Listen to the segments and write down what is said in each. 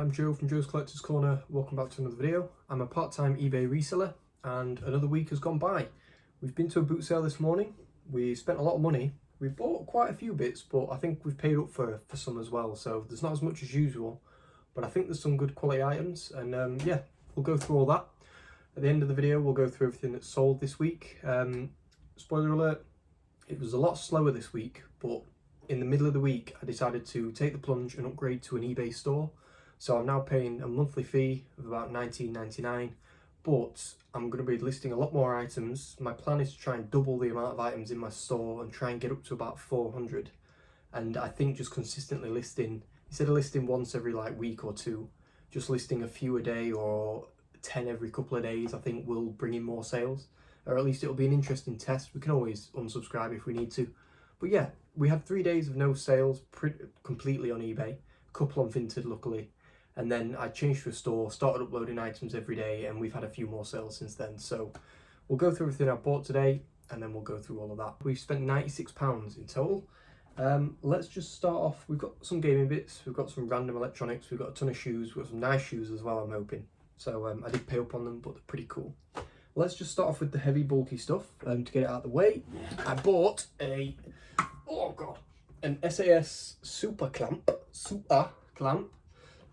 I'm Joe from Joe's Collector's Corner. Welcome back to another video. I'm a part-time eBay reseller and another week has gone by. We've been to a boot sale this morning. We spent a lot of money. We bought quite a few bits, but I think we've paid up for some as well. So there's not as much as usual, but I think there's some good quality items, and yeah, we'll go through all that. At the end of the video, we'll go through everything that's sold this week. Spoiler alert, it was a lot slower this week, but in the middle of the week, I decided to take the plunge and upgrade to an eBay store. So I'm now paying a monthly fee of about $19.99, but I'm going to be listing a lot more items. My plan is to try and double the amount of items in my store and try and get up to about 400. And I think just consistently listing, instead of listing once every week or two, just listing a few a day or 10 every couple of days, I think will bring in more sales. Or at least it'll be an interesting test. We can always unsubscribe if we need to. But yeah, we had 3 days of no sales completely on eBay, a couple on Vinted luckily, and then I changed to a store, started uploading items every day, and we've had a few more sales since then. So we'll go through everything I bought today, and then we'll go through all of that. We've spent £96 in total. Let's just start off. We've got some gaming bits, we've got some random electronics, we've got a ton of shoes, we've got some nice shoes as well, I'm hoping. So I did pay up on them, but they're pretty cool. Let's just start off with the heavy bulky stuff. To get it out of the way, I bought an SAS super clamp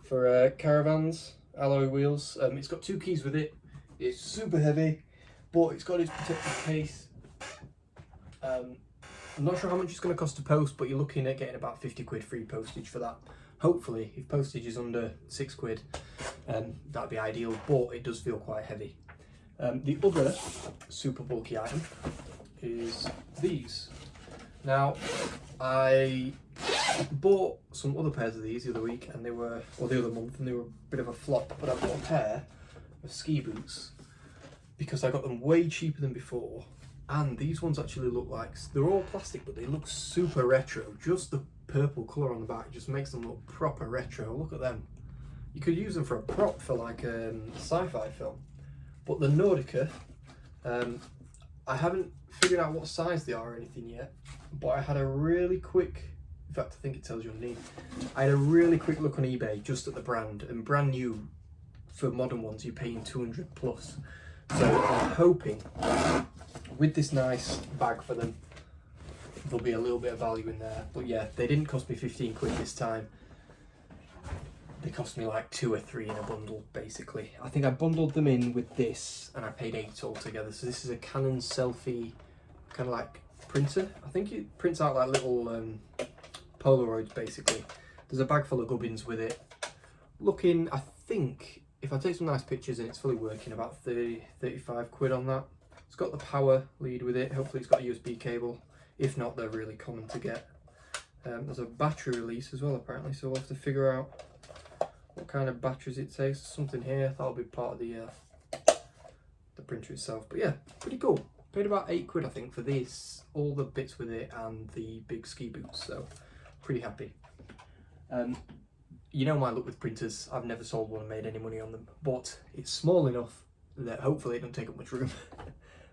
for caravans, alloy wheels. It's got 2 keys with it. It's super heavy, but it's got its protective case. I'm not sure how much it's going to cost to post, but you're looking at getting about 50 quid free postage for that. Hopefully, if postage is under 6 quid, that'd be ideal, but it does feel quite heavy. The other super bulky item is these. Now, I bought some other pairs of these the other week, and they were, or the other month, and they were a bit of a flop, but I bought a pair of ski boots because I got them way cheaper than before, and these ones actually look like, they're all plastic, but they look super retro. Just the purple colour on the back just makes them look proper retro. Look at them. You could use them for a prop for like a sci-fi film. But the Nordica, I haven't figured out what size they are or anything yet, but I had a really quick, in fact I think it tells you underneath, I had a really quick look on eBay just at the brand, and brand new for modern ones you're paying 200 plus. So I'm hoping with this nice bag for them, there'll be a little bit of value in there. But yeah, they didn't cost me 15 quid this time. They cost me like 2 or 3 in a bundle, basically. I think I bundled them in with this, and I paid 8 altogether. So this is a Canon selfie, kind of like printer. I think it prints out like little Polaroids, basically. There's a bag full of gubbins with it. Looking, I think, if I take some nice pictures and it's fully working, about 30, 35 quid on that. It's got the power lead with it. Hopefully it's got a USB cable. If not, they're really common to get. There's a battery release as well, apparently, so we'll have to figure out what kind of batteries it takes. Something here, that'll be part of the printer itself. But yeah, pretty cool. Paid about 8 quid I think for this, all the bits with it and the big ski boots, so pretty happy. You know my luck with printers, I've never sold one and made any money on them, but it's small enough that hopefully it don't take up much room.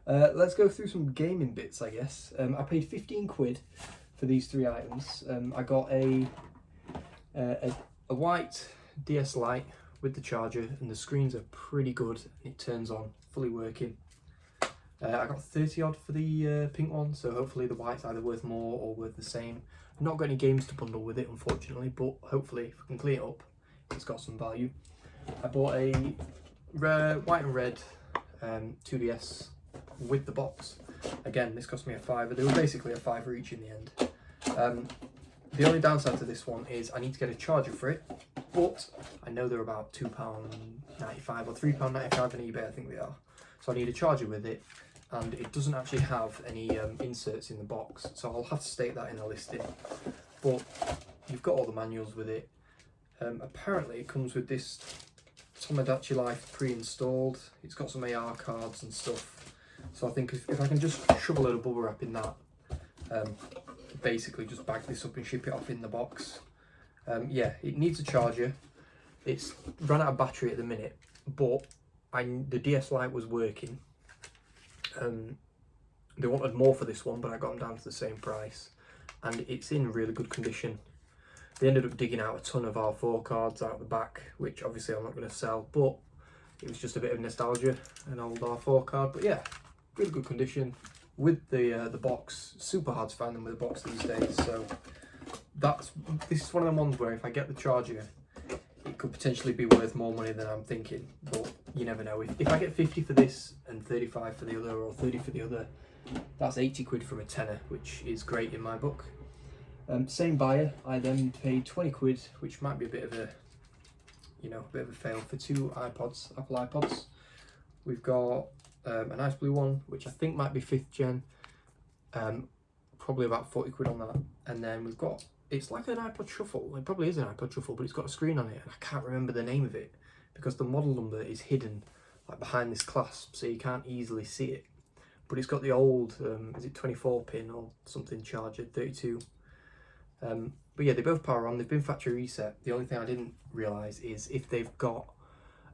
Let's go through some gaming bits, I guess. I paid 15 quid for these 3 items. I got a white DS Lite with the charger, and the screens are pretty good. It turns on, fully working. I got 30 odd for the pink one, so hopefully the white's either worth more or worth the same. I've not got any games to bundle with it, unfortunately, but hopefully if we can clean it up, it's got some value. I bought a white and red 2DS with the box. Again, this cost me a £5. They were basically a £5 each in the end. The only downside to this one is I need to get a charger for it, but I know they're about £2.95 or £3.95 on eBay, I think they are. So I need a charger with it, and it doesn't actually have any inserts in the box, so I'll have to state that in the listing. But you've got all the manuals with it. Apparently it comes with this Tomodachi Life pre-installed. It's got some AR cards and stuff. So I think if I can just shove a load of bubble wrap in that, basically just bag this up and ship it off in the box. Yeah, it needs a charger. It's run out of battery at the minute, but the DS Lite was working. They wanted more for this one, but I got them down to the same price, and it's in really good condition. They ended up digging out a ton of R4 cards out the back, which obviously I'm not going to sell, but it was just a bit of nostalgia, an old R4 card. But yeah, really good condition with the box. Super hard to find them with a box these days. So this is one of them ones where if I get the charger, it could potentially be worth more money than I'm thinking. But you never know. If I get 50 for this and 35 for the other, or 30 for the other, that's 80 quid from a tenner, which is great in my book. Same buyer, I then paid 20 quid, which might be a bit of a, fail, for two iPods, Apple iPods. We've got a nice blue one, which I think might be 5th gen, probably about 40 quid on that. And then we've got, it's like an iPod Shuffle, it probably is an iPod Shuffle, but it's got a screen on it, and I can't remember the name of it, because the model number is hidden like behind this clasp, so you can't easily see it. But it's got the old, is it 24 pin or something charger, 32. But yeah, they both power on, they've been factory reset. The only thing I didn't realise is if they've got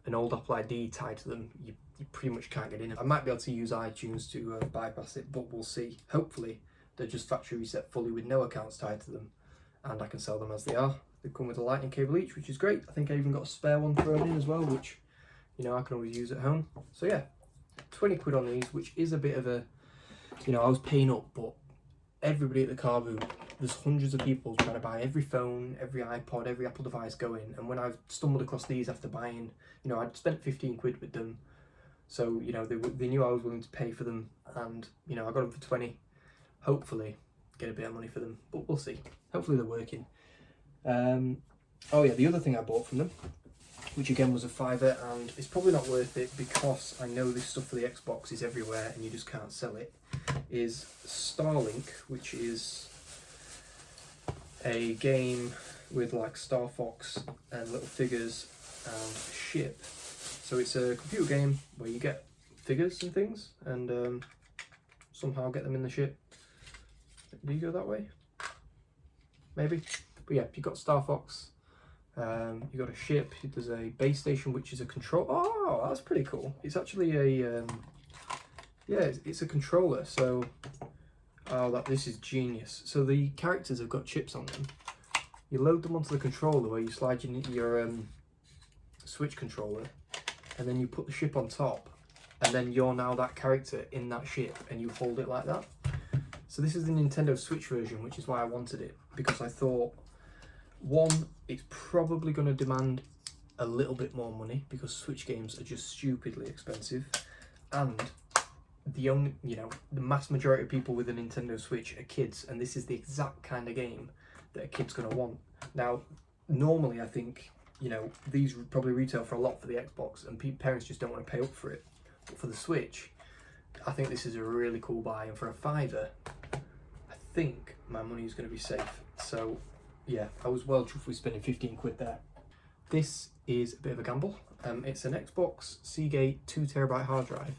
an old Apple ID tied to them, you pretty much can't get in. I might be able to use iTunes to bypass it, but we'll see. Hopefully they're just factory reset fully with no accounts tied to them, and I can sell them as they are. They come with a lightning cable each, which is great. I think I even got a spare one thrown in as well, which, I can always use at home. So yeah, 20 quid on these, which is a bit of a, I was paying up, but everybody at the car boot, there's hundreds of people trying to buy every phone, every iPod, every Apple device going. And when I stumbled across these after buying, I'd spent 15 quid with them. So, they knew I was willing to pay for them, and, I got them for 20. Hopefully get a bit of money for them, but we'll see. Hopefully they're working. Oh yeah, the other thing I bought from them, which again was a £5, and it's probably not worth it because I know this stuff for the Xbox is everywhere and you just can't sell it, is Starlink, which is a game with like Star Fox and little figures and ship. So it's a computer game where you get figures and things and somehow get them in the ship. Do you go that way? Maybe. But yeah, you've got Star Fox, you've got a ship, there's a base station which is a control. Oh, that's pretty cool. It's actually a, it's a controller. So, this is genius. So the characters have got chips on them. You load them onto the controller where you slide your Switch controller, and then you put the ship on top, and then you're now that character in that ship, and you hold it like that. So this is the Nintendo Switch version, which is why I wanted it, because I thought, one, it's probably going to demand a little bit more money because Switch games are just stupidly expensive, and the mass majority of people with a Nintendo Switch are kids, and this is the exact kind of game that a kid's going to want. Now, normally I think, these would probably retail for a lot for the Xbox, and parents just don't want to pay up for it. But for the Switch, I think this is a really cool buy, and for a £5, I think my money is going to be safe. So yeah, I was well chuffed with spending 15 quid there. This is a bit of a gamble. It's an Xbox Seagate 2TB hard drive,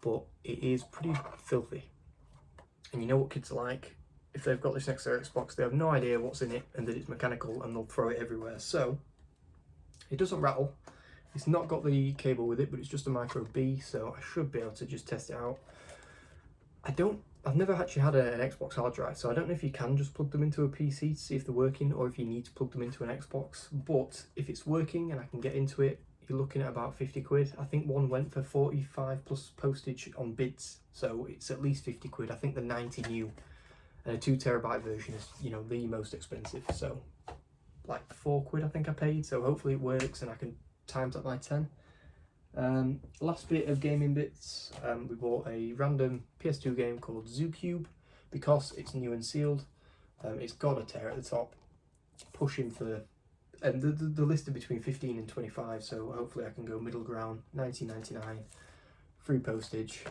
but it is pretty filthy. And you know what kids are like. If they've got this next to their Xbox, they have no idea what's in it and that it's mechanical, and they'll throw it everywhere. So it doesn't rattle. It's not got the cable with it, but it's just a micro B, so I should be able to just test it out. I've never actually had an Xbox hard drive, so I don't know if you can just plug them into a PC to see if they're working, or if you need to plug them into an Xbox. But if it's working and I can get into it, you're looking at about 50 quid. I think one went for 45 plus postage on bids, so it's at least 50 quid. I think the 90 new and a 2TB version is, the most expensive. So like 4 quid I think I paid, so hopefully it works and I can times that by 10. Last bit of gaming bits, we bought a random PS2 game called Zoo Cube because it's new and sealed. It's got a tear at the top, pushing for, and the listed between 15 and 25, so hopefully I can go middle ground. 19.99, free postage,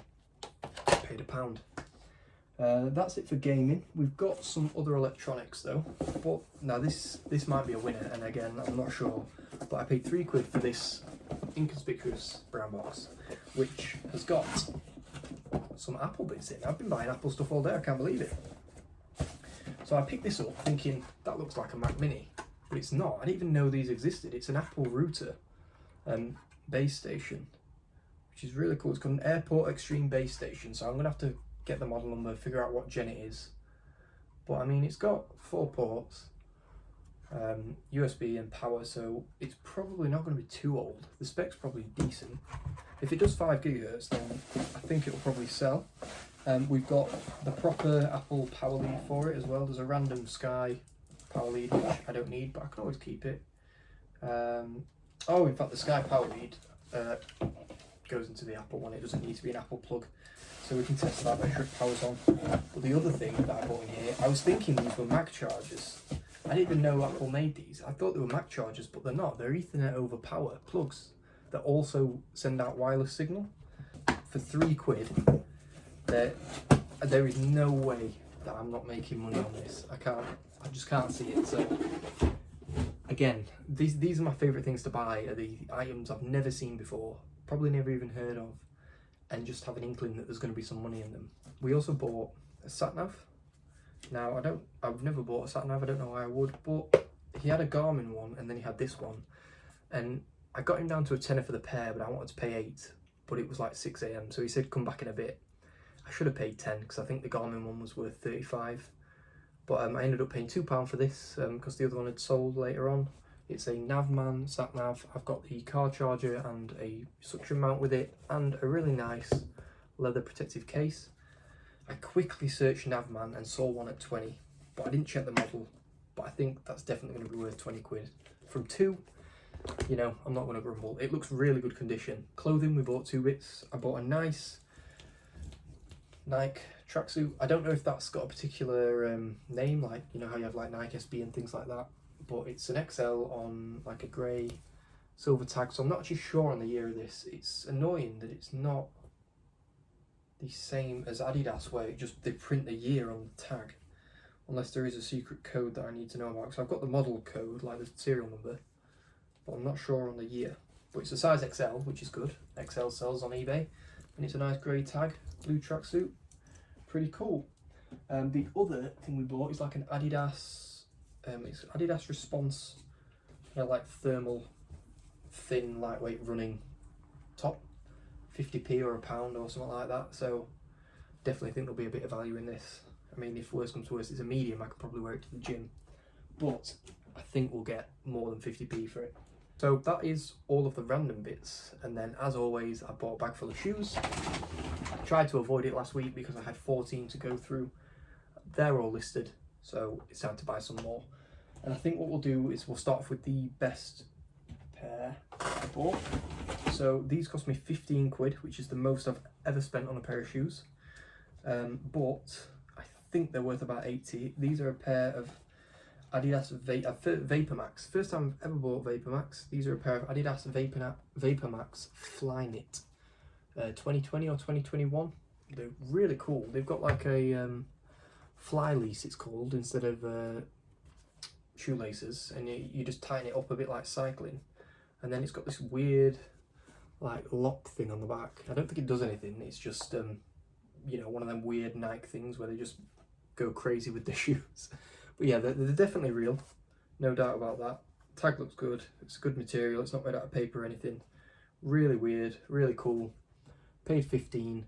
paid £1. That's it for gaming. We've got some other electronics though, but now this might be a winner, and again I'm not sure, but I paid 3 quid for this inconspicuous brown box, which has got some Apple bits in. I've been buying Apple stuff all day, I can't believe it. So I picked this up thinking that looks like a Mac Mini, but it's not. I didn't even know these existed. It's an Apple router base station, which is really cool. It's called an Airport Extreme base station, so I'm gonna have to get the model number, figure out what gen it is. But I mean, it's got 4 ports, USB and power, so it's probably not going to be too old. The spec's probably decent. If it does 5 gigahertz, then I think it'll probably sell. We've got the proper Apple power lead for it as well. There's a random Sky power lead which I don't need, but I can always keep it. Oh, in fact, the Sky power lead goes into the Apple one. It doesn't need to be an Apple plug, so we can test that, make sure it powers on. But the other thing that I bought in here, I was thinking these were Mac chargers. I didn't even know Apple made these. I thought they were Mac chargers, but they're not. They're Ethernet over power plugs that also send out wireless signal. For £3, there is no way that I'm not making money on this. I just can't see it. So again, these are my favourite things to buy, are the items I've never seen before, probably never even heard of, and just have an inkling that there's going to be some money in them. We also bought a sat nav. Now I've never bought a sat nav, I don't know why I would, but he had a Garmin one and then he had this one, and I got him down to a tenner for the pair, but I wanted to pay 8, but it was like 6 AM, so he said come back in a bit. I should have paid 10 because I think the Garmin one was worth 35, but I ended up paying £2 for this because the other one had sold later on. It's a Navman sat nav. I've got the car charger and a suction mount with it, and a really nice leather protective case. I quickly searched Navman and saw one at 20, but I didn't check the model, but I think that's definitely going to be worth 20 quid. From 2, you know, I'm not going to grumble. It looks really good condition. Clothing, we bought 2 bits. I bought a nice Nike tracksuit. I don't know if that's got a particular name, like, you know how you have like Nike SB and things like that, but it's an XL on like a grey silver tag, so I'm not actually sure on the year of this. It's annoying that it's not the same as Adidas, where they print the year on the tag, unless there is a secret code that I need to know about. So I've got the model code, like the serial number, but I'm not sure on the year. But it's a size XL, which is good. XL sells on eBay, and it's a nice grey tag, blue tracksuit, pretty cool. The other thing we bought is like an Adidas, it's Adidas Response, like thermal, thin, lightweight running top. 50p or £1 or something like that, so definitely think there'll be a bit of value in this. I mean, if worse comes to worse, it's a medium, I could probably wear it to the gym, but I think we'll get more than 50p for it. So that is all of the random bits, and then as always I bought a bag full of shoes. I tried to avoid it last week because I had 14 to go through. They're all listed, so it's time to buy some more. And I think what we'll do is we'll start off with the best pair I bought. So these cost me 15 quid, which is the most I've ever spent on a pair of shoes, but I think they're worth about 80. These are a pair of Adidas Vapor Max. First time I've ever bought Vapor Max. These are a pair of Adidas Vapor Max Flyknit 2020 or 2021. They're really cool. They've got like a fly lease, it's called, instead of shoelaces, and you just tighten it up a bit like cycling, and then it's got this weird like lock thing on the back. I don't think it does anything, it's just you know, one of them weird Nike things where they just go crazy with the shoes. But yeah, they're definitely real, no doubt about that. Tag looks good, it's a good material, it's not made out of paper or anything. Really weird, really cool. Paid 15.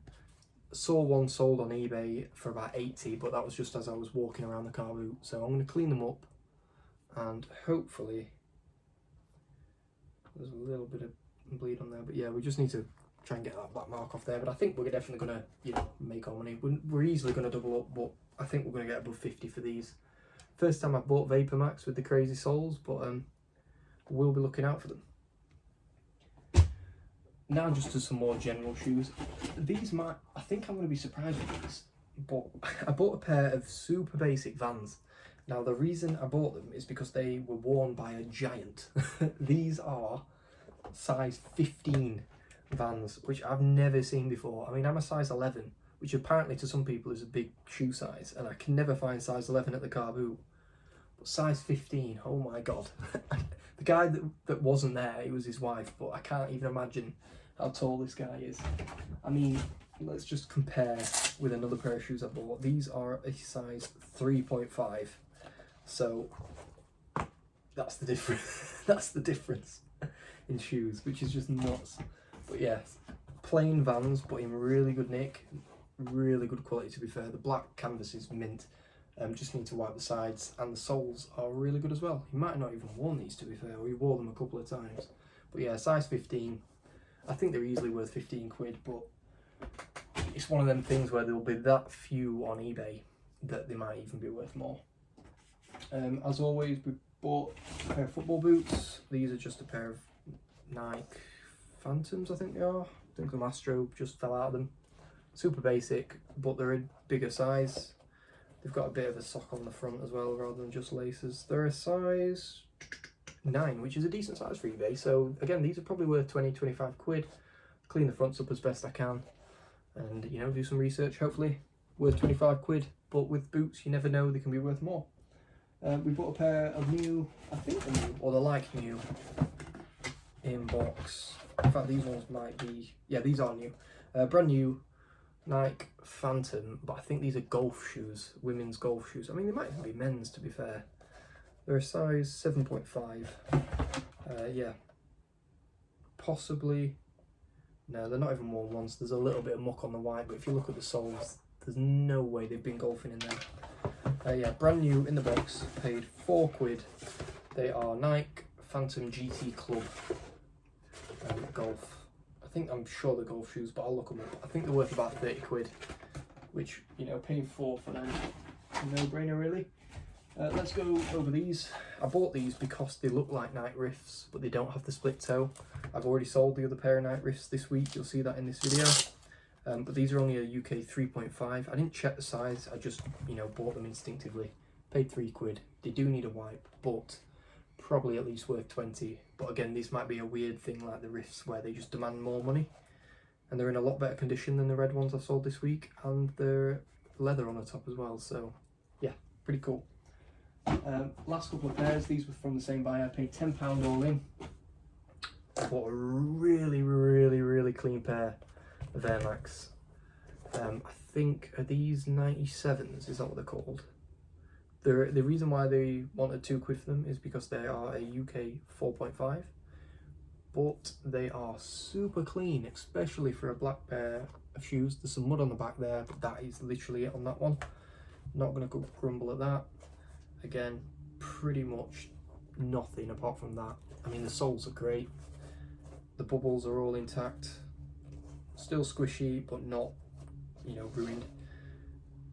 Saw one sold on eBay for about 80, but that was just as I was walking around the car boot. So I'm going to clean them up, and hopefully there's a little bit of bleed on there, but yeah, we just need to try and get that black mark off there. But I think we're definitely going to, you know, make our money. We're easily going to double up, but I think we're going to get above 50 for these. First time I bought Vapor Max with the crazy soles, but we'll be looking out for them. Now just to some more general shoes. These I think I'm going to be surprised with these, but I bought a pair of super basic Vans. Now the reason I bought them is because they were worn by a giant. These are size 15 Vans, which I've never seen before. I mean, I'm a size 11, which apparently to some people is a big shoe size, and I can never find size 11 at the car boot. But size 15, oh my god. The guy that wasn't there, it was his wife, but I can't even imagine how tall this guy is. I mean, let's just compare with another pair of shoes I bought. These are a size 3.5, so that's the difference. That's the difference in shoes, which is just nuts. But yeah, plain Vans, but in really good nick, really good quality to be fair. The black canvas is mint. Just need to wipe the sides, and the soles are really good as well. You might not even worn these, to be fair, or you wore them a couple of times. But yeah, size 15. I think they're easily worth 15 quid, but it's one of them things where there'll be that few on eBay that they might even be worth more. As always, we bought a pair of football boots. These are just a pair of Nike Phantoms, I think they are. I think the Mastro just fell out of them. Super basic, but they're a bigger size. They've got a bit of a sock on the front as well, rather than just laces. They're a size 9, which is a decent size for eBay. So again, these are probably worth 20-25 quid. Clean the fronts up as best I can, and you know, do some research. Hopefully worth 25 quid, but with boots you never know, they can be worth more. We bought a pair of new, I think they're new, or they're like new, in box. In fact, these ones might be, yeah, these are new. Brand new Nike Phantom, but I think these are golf shoes, women's golf shoes. I mean, they might even be men's, to be fair. They're a size 7.5. Yeah, possibly. No, they're not even worn once. There's a little bit of muck on the white, but if you look at the soles, there's no way they've been golfing in there. Yeah, brand new in the box. Paid 4 quid. They are Nike Phantom GT Club golf. I'm sure they're golf shoes, but I'll look them up. I think they're worth about 30 quid, which, you know, paying 4 for them, no brainer really. Let's go over these. I bought these because they look like Nike Rifts, but they don't have the split toe. I've already sold the other pair of Nike Rifts this week. You'll see that in this video. But these are only a UK 3.5. I didn't check the size. I just, you know, bought them instinctively. Paid 3 quid. They do need a wipe, but probably at least worth 20. But again, this might be a weird thing like the Rifts where they just demand more money. And they're in a lot better condition than the red ones I've sold this week. And they're leather on the top as well. So yeah, pretty cool. Last couple of pairs, these were from the same buyer. I paid £10 all in. I bought a really clean pair of Air Max. I think, are these 97s? Is that what they're called? The reason why they wanted 2 quid for them is because they are a UK 4.5, but they are super clean, especially for a black pair of shoes. There's some mud on the back there, but that is literally it on that one. Not going to grumble at that. Again, pretty much nothing apart from that. I mean, the soles are great. The bubbles are all intact. Still squishy, but not, you know, ruined.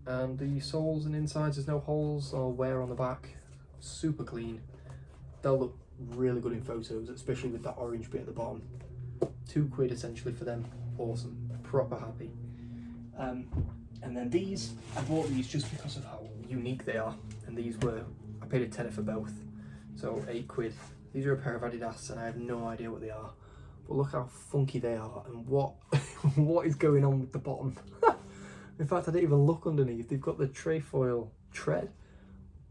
And the soles and insides, there's no holes or wear on the back. Super clean. They'll look really good in photos, especially with that orange bit at the bottom. 2 quid essentially for them. Awesome. Proper happy. And then these, I bought these just because of how unique they are. And these were, I paid a tenner for both. So 8 quid. These are a pair of Adidas and I have no idea what they are. But look how funky they are and what what is going on with the bottom. In fact, I didn't even look underneath. They've got the trefoil tread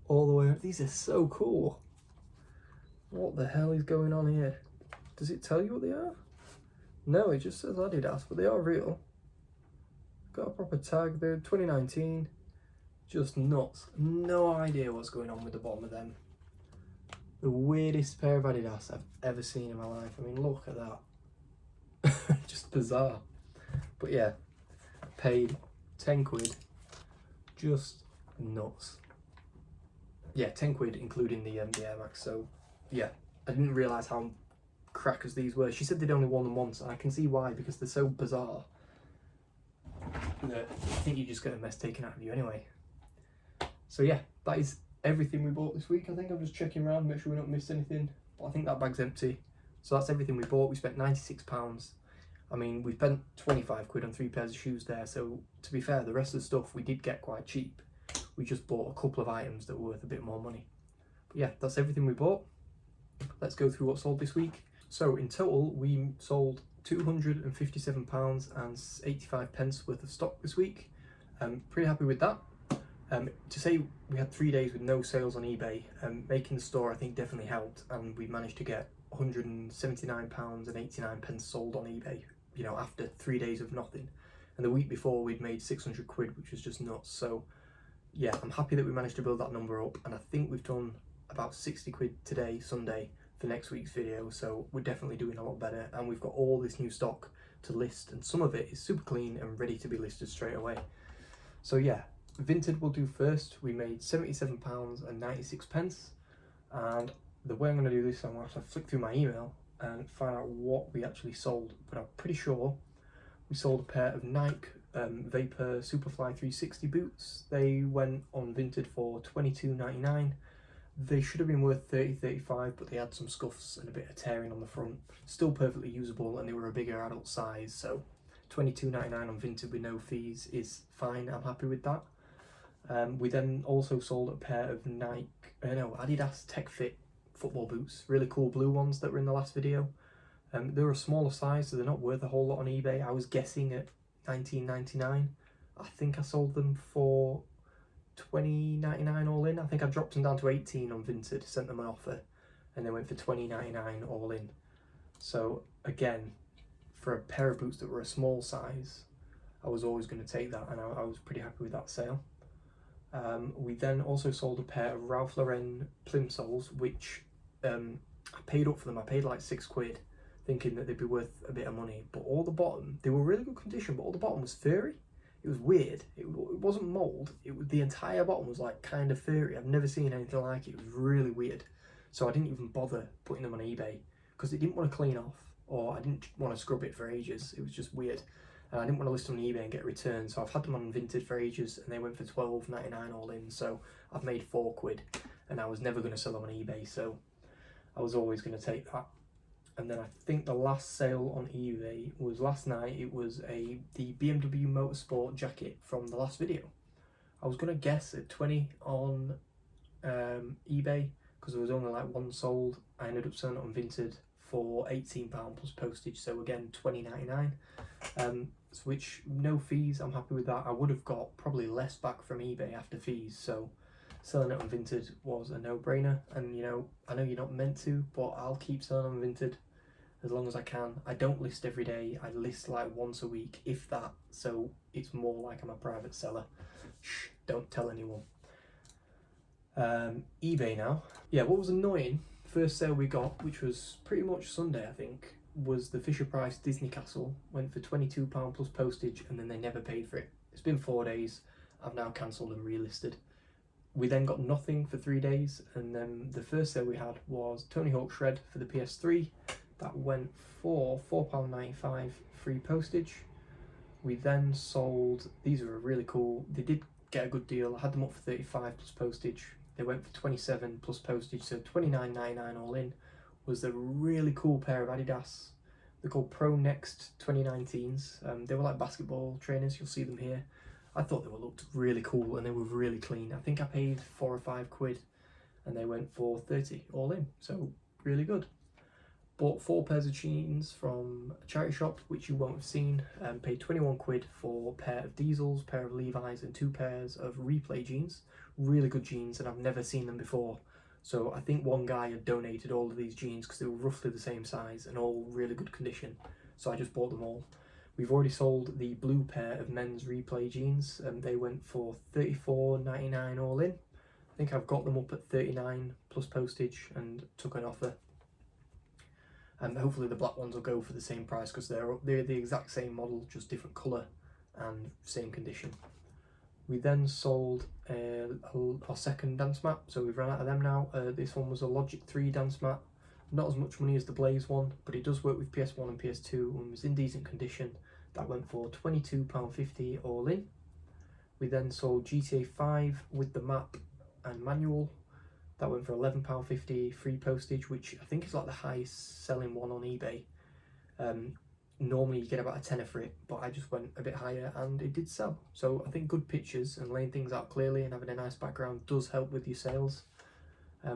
all the way up. These are so cool. What the hell is going on here? Does it tell you what they are? No, it just says Adidas, but they are real. Got a proper tag. They're 2019. Just nuts. No idea what's going on with the bottom of them. The weirdest pair of Adidas I've ever seen in my life. I mean, look at that. Just bizarre. But yeah, paid 10 quid. Just nuts. Yeah, 10 quid including the Air Max. So yeah, I didn't realise how crackers these were. She said they'd only worn them once, and I can see why, because they're so bizarre that I think you just get a mess taken out of you anyway. So yeah, that is everything we bought this week. I think I'm just checking around, make sure we don't miss anything. But I think that bag's empty. So that's everything we bought. We spent £96. I mean, we spent 25 quid on 3 pairs of shoes there. So to be fair, the rest of the stuff we did get quite cheap. We just bought a couple of items that were worth a bit more money. But yeah, that's everything we bought. Let's go through what sold this week. So in total, we sold £257 and 85 pence worth of stock this week. Pretty happy with that. To say we had 3 days with no sales on eBay, making the store I think definitely helped, and we managed to get £179 and 89 pence sold on eBay, you know, after 3 days of nothing. And the week before we'd made 600 quid, which was just nuts. So yeah, I'm happy that we managed to build that number up, and I think we've done about 60 quid today, Sunday, for next week's video. So we're definitely doing a lot better, and we've got all this new stock to list, and some of it is super clean and ready to be listed straight away. So yeah, Vinted will do first. We made £77.96, and the way I'm going to do this, I'm going to have to flick through my email and find out what we actually sold. But I'm pretty sure we sold a pair of Nike Vapor Superfly 360 boots. They went on Vinted for $22.99. They should have been worth $30-35, but they had some scuffs and a bit of tearing on the front. Still perfectly usable, and they were a bigger adult size, so $22.99 on Vinted with no fees is fine. I'm happy with that. We then also sold a pair of Adidas Tech Fit football boots, really cool blue ones that were in the last video. They're a smaller size, so they're not worth a whole lot on eBay. I was guessing at $19.99. I think I sold them for $20.99 all in. I think I dropped them down to $18 on Vinted, sent them an offer, and they went for $20.99 all in. So again, for a pair of boots that were a small size, I was always going to take that, and I was pretty happy with that sale. We then also sold a pair of Ralph Lauren plimsolls, which I paid up for them. I paid like £6, thinking that they'd be worth a bit of money. But all the bottom, they were really good condition, but all the bottom was furry. It was weird. It wasn't mould. The entire bottom was like kind of furry. I've never seen anything like it. It was really weird. So I didn't even bother putting them on eBay because it didn't want to clean off, or I didn't want to scrub it for ages. It was just weird. And I didn't want to list them on eBay and get returned, so I've had them on Vinted for ages, and they went for $12.99 all in. So I've made £4, and I was never going to sell them on eBay, so I was always going to take that. And then I think the last sale on eBay was last night. It was the BMW Motorsport jacket from the last video. I was going to guess at 20 on eBay because there was only like one sold. I ended up selling it on Vinted for £18 plus postage, so again $20.99, which no fees. I'm happy with that. I would have got probably less back from eBay after fees, so selling it on Vinted was a no-brainer. And you know, I know you're not meant to, but I'll keep selling on Vinted as long as I can. I don't list every day. I list like once a week, if that, so it's more like I'm a private seller. Shh, don't tell anyone. eBay now. Yeah, what was annoying, first sale we got, which was pretty much Sunday I think, was the Fisher Price Disney Castle. Went for £22 plus postage, and then they never paid for it. It's been 4 days. I've now cancelled and relisted. We then got nothing for 3 days, and then the first sale we had was Tony Hawk Shred for the PS3. That went for £4.95 free postage. We then sold, these were really cool, they did get a good deal. I had them up for 35 plus postage. They went for 27 plus postage, so $29.99 all in. Was a really cool pair of Adidas. They're called Pro Next 2019s. They were like basketball trainers, you'll see them here. I thought they looked really cool, and they were really clean. I think I paid £4 or £5, and they went for 30 all in, so really good. Bought 4 pairs of jeans from a charity shop, which you won't have seen. Paid £21 for a pair of Diesels, pair of Levi's, and 2 pairs of Replay jeans. Really good jeans, and I've never seen them before. So I think one guy had donated all of these jeans because they were roughly the same size and all really good condition. So I just bought them all. We've already sold the blue pair of men's Replay jeans, and they went for $34.99 all in. I think I've got them up at $39 plus postage and took an offer. And hopefully the black ones will go for the same price because they're the exact same model, just different colour and same condition. We then sold our second dance mat, so we've run out of them now. This one was a Logic 3 dance mat. Not as much money as the Blaze one, but it does work with PS1 and PS2 and was in decent condition. That went for £22.50 all in. We then sold GTA 5 with the map and manual. That went for £11.50 free postage, which I think is like the highest selling one on eBay. Normally you get about a tenner for it, but I just went a bit higher and it did sell. So I think good pictures and laying things out clearly and having a nice background does help with your sales.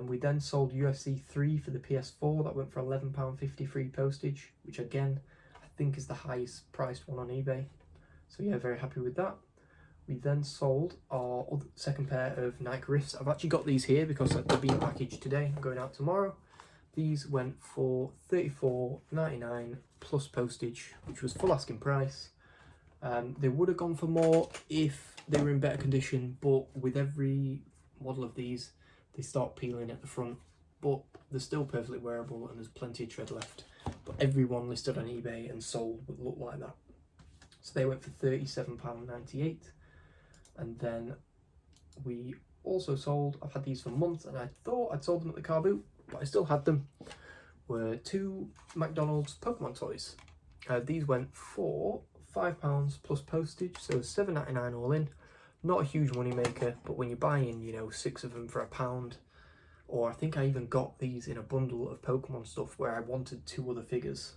We then sold UFC 3 for the PS4. That went for £11.50 free postage, which again I think is the highest priced one on eBay. So yeah, very happy with that. We then sold our second pair of Nike Rifts. I've actually got these here because they're being packaged today. I'm going out tomorrow. These went for $34.99 plus postage, which was full asking price. They would have gone for more if they were in better condition, but with every model of these, they start peeling at the front. But they're still perfectly wearable and there's plenty of tread left. But everyone listed on eBay and sold would look like that. So they went for £37.98. And then we also sold, I've had these for months and I thought I'd sold them at the car boot, but I still had them, were 2 McDonald's Pokemon toys. These went for £5 plus postage, so £7.99 all in. Not a huge money maker, but when you're buying, you know, 6 of them for £1, or I think I even got these in a bundle of Pokemon stuff where I wanted 2 other figures,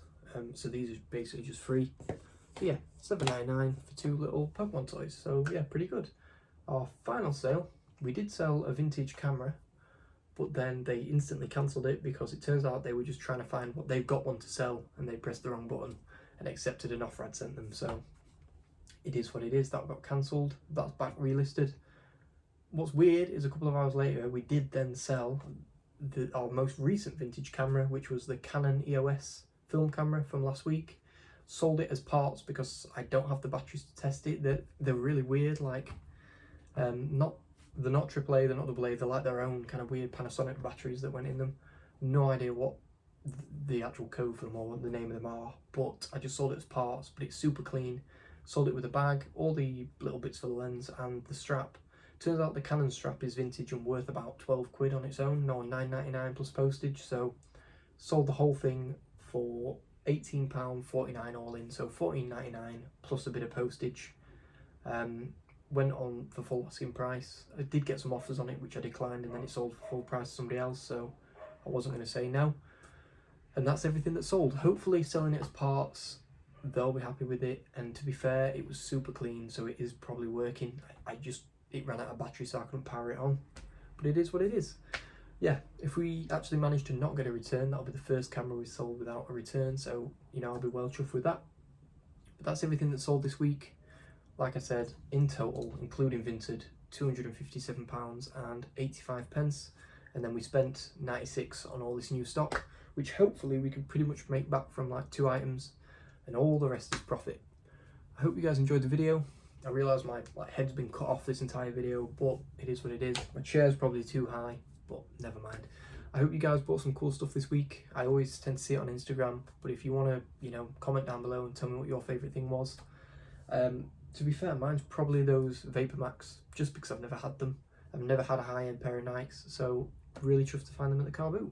so these are basically just free. But yeah, £7.99 for 2 little Pokemon toys, so yeah, pretty good. Our final sale, we did sell a vintage camera, but then they instantly cancelled it because it turns out they were just trying to find what they've got one to sell and they pressed the wrong button and accepted an offer I'd sent them. So it is what it is. That got cancelled. That's back relisted. What's weird is a couple of hours later we did then sell our most recent vintage camera, which was the Canon EOS film camera from last week. Sold it as parts because I don't have the batteries to test it. They're really weird, like they're not AAA, they're not AA, they're like their own kind of weird Panasonic batteries that went in them. No idea what the actual code for them or what the name of them are, but I just sold it as parts, but it's super clean. Sold it with a bag, all the little bits for the lens and the strap. Turns out the Canon strap is vintage and worth about 12 quid on its own, no, £9.99 plus postage, so sold the whole thing for £18.49 all in, so £14.99 plus a bit of postage. Went on for full asking price. I did get some offers on it which I declined, and then it sold for full price to somebody else, so I wasn't going to say no. And that's everything that sold. Hopefully selling it as parts, they'll be happy with it, and to be fair, it was super clean, so it is probably working. It ran out of battery, so I couldn't power it on, but it is what it is. Yeah, if we actually manage to not get a return, that'll be the first camera we sold without a return, so you know, I'll be well chuffed with that. But that's everything that sold this week. Like I said, in total, including Vinted, £257.85, and then we spent 96 on all this new stock, which hopefully we can pretty much make back from like 2 items, and all the rest is profit. I hope you guys enjoyed the video. I realise my head's been cut off this entire video, but it is what it is. My chair's probably too high, but never mind. I hope you guys bought some cool stuff this week. I always tend to see it on Instagram, but if you want to, you know, comment down below and tell me what your favourite thing was. To be fair, mine's probably those Vapor Max, just because I've never had them. I've never had a high-end pair of Nikes, so really chuffed to find them at the car boot.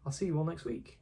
I'll see you all next week.